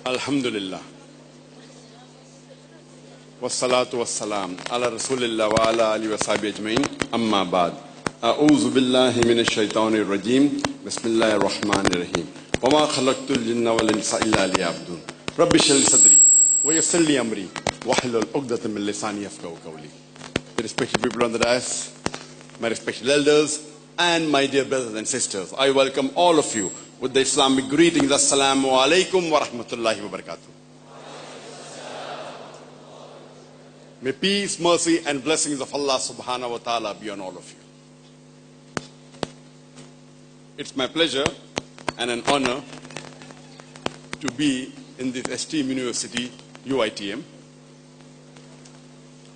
Alhamdulillah. Wassalatu wassalam ala rasulillah wa ala alihi wa sahbihi ajma'in. Amma ba'd. A'udhu billahi minash shaitanir rajim. Bismillahir rahmanir rahim. Wa ma khalaqtul jinna wal insa illa liya'budun. Rabbi shrah li sadri wa yassir li amri wahlul 'uqdatam min lisani yafqahu qawli. The respected people on the dais, my respected elders, and my dear brothers and sisters, I welcome all of you with the Islamic greetings. Assalamu alaikum wa rahmatullahi wa barakatuh. May peace, mercy, and blessings of Allah subhanahu wa ta'ala be on all of you. It's my pleasure and an honor to be in this esteemed university, UITM.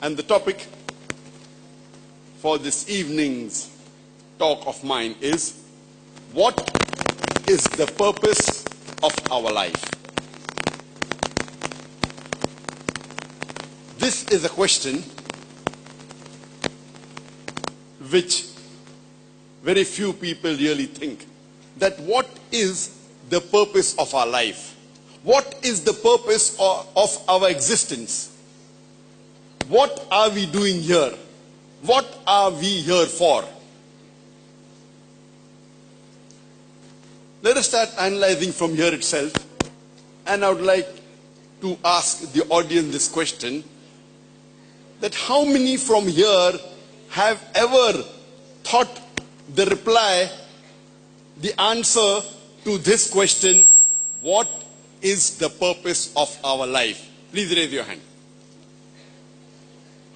And the topic for this evening's talk of mine is, what is the purpose of our life? This is a question which very few people really think, that what is the purpose of our life? What is the purpose of our existence? What are we doing here? What are we here for? Let us start analyzing from here itself, and I would like to ask the audience this question, that how many from here have ever thought the reply, the answer to this question, what is the purpose of our life? Please raise your hand.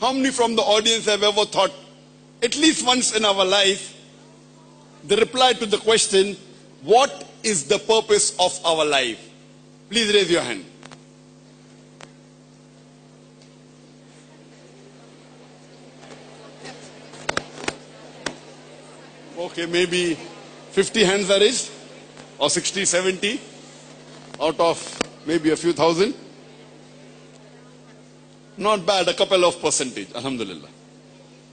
How many from the audience have ever thought, at least once in our life, the reply to the question, what is the purpose of our life? Please raise your hand. Okay, maybe 50 hands are raised, or 60, 70, out of maybe a few thousand. Not bad, a couple of percentage, alhamdulillah.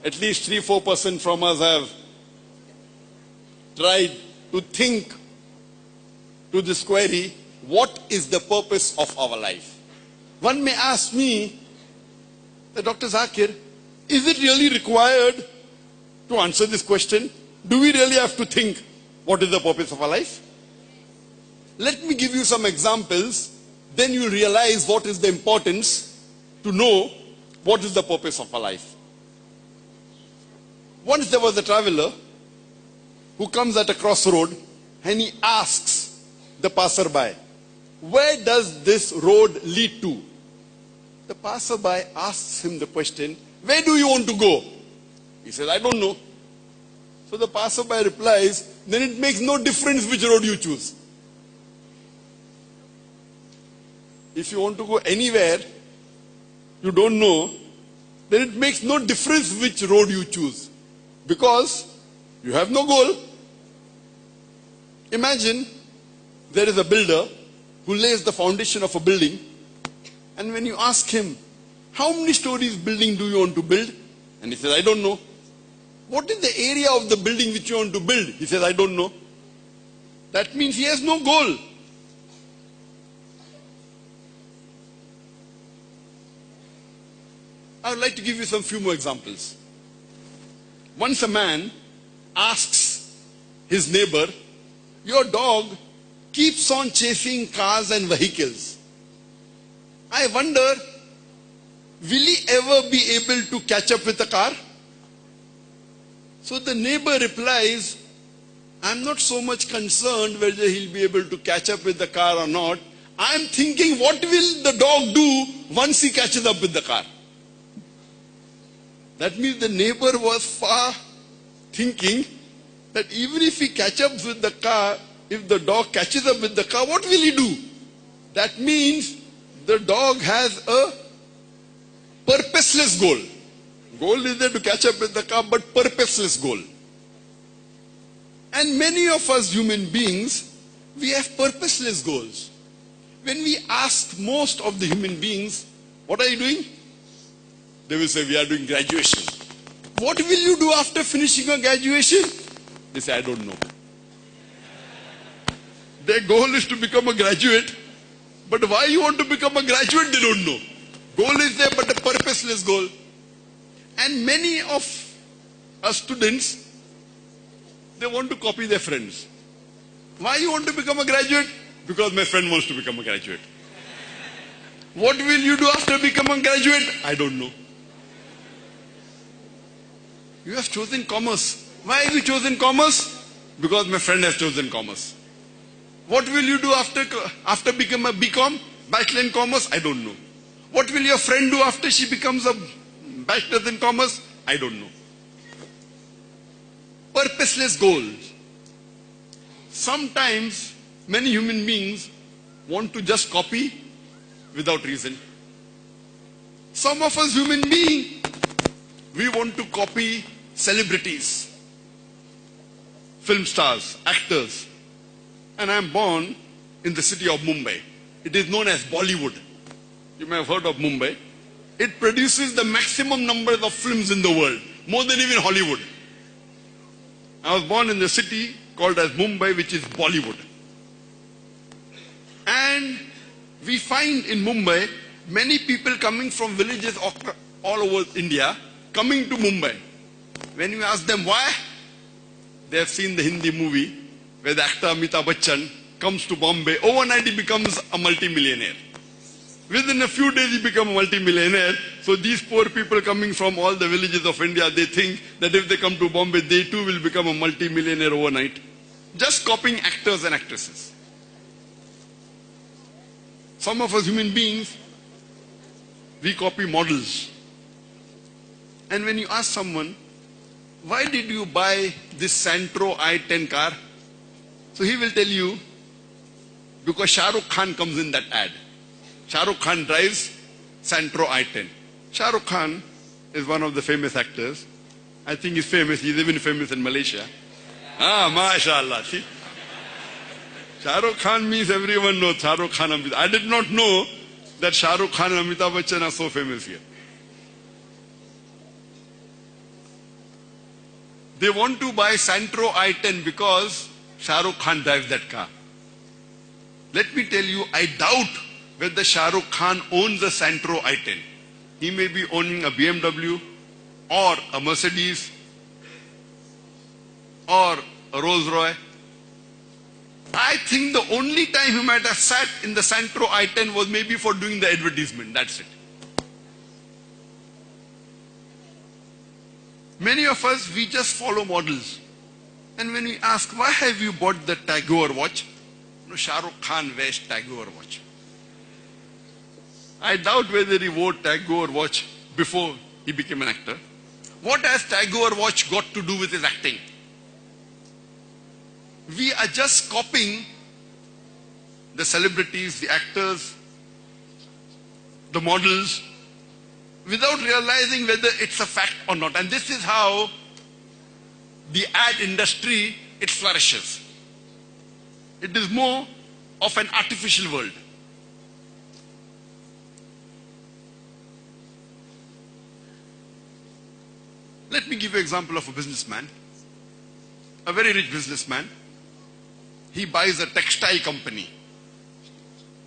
At least 3-4% from us have tried to think to this query, what is the purpose of our life? One may ask me, Dr. Zakir, is it really required to answer this question? Do we really have to think what is the purpose of our life? Let me give you some examples, then you realize what is the importance to know what is the purpose of our life. Once there was a traveler who comes at a crossroad and he asks the passerby, where does this road lead to? The passerby asks him the question, where do you want to go? He says, I don't know. So the passerby replies, then it makes no difference which road you choose. If you want to go anywhere you don't know, then it makes no difference which road you choose, because you have no goal. Imagine there is a builder who lays the foundation of a building, and when you ask him, how many stories building do you want to build? And he says, I don't know. What is the area of the building which you want to build? He says, I don't know. That means he has no goal. I would like to give you some few more examples. Once a man asks his neighbor, your dog keeps on chasing cars and vehicles. I wonder, will he ever be able to catch up with a car? So the neighbor replies, I'm not so much concerned whether he'll be able to catch up with the car or not. I'm thinking, what will the dog do once he catches up with the car? That means the neighbor was far thinking that even if he catches up with the car, if the dog catches up with the car, what will he do? That means the dog has a purposeless goal. Goal is there to catch up with the car, but purposeless goal. And many of us human beings, we have purposeless goals. When we ask most of the human beings, what are you doing? They will say, we are doing graduation. What will you do after finishing your graduation? They say, I don't know. Their goal is to become a graduate, But why you want to become a graduate, they don't know. Goal is there, but a purposeless goal. And many of us students, they want to copy their friends. Why you want to become a graduate? Because my friend wants to become a graduate. What will you do after becoming a graduate? I don't know. You have chosen commerce. Why have you chosen commerce? Because my friend has chosen commerce. What will you do after become a BCom? Bachelor in commerce? I don't know. What will your friend do after she becomes a bachelor in commerce? I don't know. Purposeless goals. Sometimes many human beings want to just copy without reason. Some of us human beings, we want to copy celebrities, film stars, actors. And I am born in the city of Mumbai. It is known as Bollywood. You may have heard of Mumbai. It produces the maximum number of films in the world, more than even Hollywood. I was born in the city called as Mumbai, which is Bollywood. And we find in Mumbai many people coming from villages all over India coming to Mumbai. When you ask them why, they have seen the Hindi movie where the actor Amitabh Bachchan comes to Bombay. Overnight he becomes a multi-millionaire. Within a few days he becomes a multi-millionaire. So these poor people coming from all the villages of India, they think that if they come to Bombay, they too will become a multi-millionaire overnight. Just copying actors and actresses. Some of us human beings, we copy models. And when you ask someone, why did you buy this Santro i10 car? So he will tell you, because Shah Rukh Khan comes in that ad. Shah Rukh Khan drives Santro i10. Shah Rukh Khan is one of the famous actors. I think he's famous. He's even famous in Malaysia. MashaAllah. See? Shah Rukh Khan means everyone knows Shah Rukh Khan. I did not know that Shah Rukh Khan and Amitabh Bachchan are so famous here. They want to buy Santro i10 because Shah Rukh Khan drives that car. Let me tell you, I doubt whether Shah Rukh Khan owns a Santro i10. He may be owning a BMW or a Mercedes or a Rolls Royce. I think the only time he might have sat in the Santro i10 was maybe for doing the advertisement. That's it. Many of us, we just follow models. And when we ask, why have you bought the Tagore watch? No, Shah Rukh Khan wears Tagore watch. I doubt whether he wore Tagore watch before he became an actor. What has Tagore watch got to do with his acting? We are just copying the celebrities, the actors, the models, without realizing whether it's a fact or not. And this is how the ad industry, it flourishes. It is more of an artificial world. Let me give you an example of a businessman, a very rich businessman. He buys a textile company.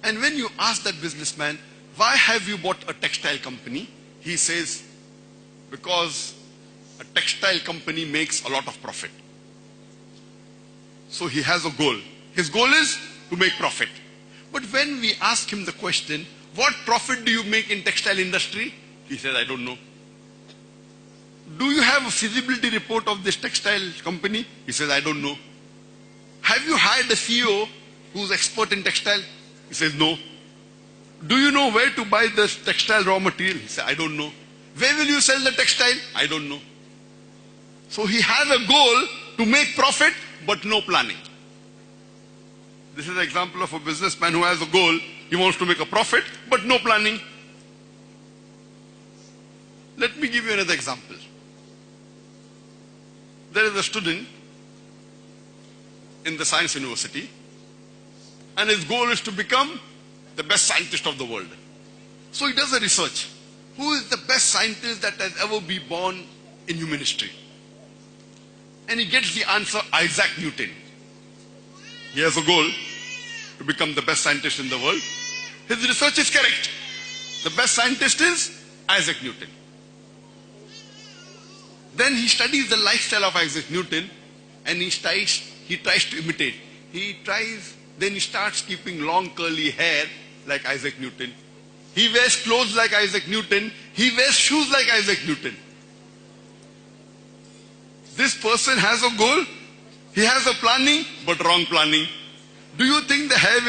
And when you ask that businessman, why have you bought a textile company? He says, because a textile company makes a lot of profit. So he has a goal. His goal is to make profit. But when we ask him the question, what profit do you make in textile industry? He says, I don't know. Do you have a feasibility report of this textile company? He says, I don't know. Have you hired a CEO who's expert in textile? He says, no. Do you know where to buy this textile raw material? He says, I don't know. Where will you sell the textile? I don't know. So he has a goal to make profit, but no planning. This is an example of a businessman who has a goal. He wants to make a profit, but no planning. Let me give you another example. There is a student in the science university, and his goal is to become the best scientist of the world. So he does a research. Who is the best scientist that has ever been born in human history? And he gets the answer, Isaac Newton. He has a goal to become the best scientist in the world. His research is correct. The best scientist is Isaac Newton. Then he studies the lifestyle of Isaac Newton and he tries to imitate. Then he starts keeping long curly hair like Isaac Newton. He wears clothes like Isaac Newton. He wears shoes like Isaac Newton. This person has a goal. He has a planning, but wrong planning. Do you think the hair will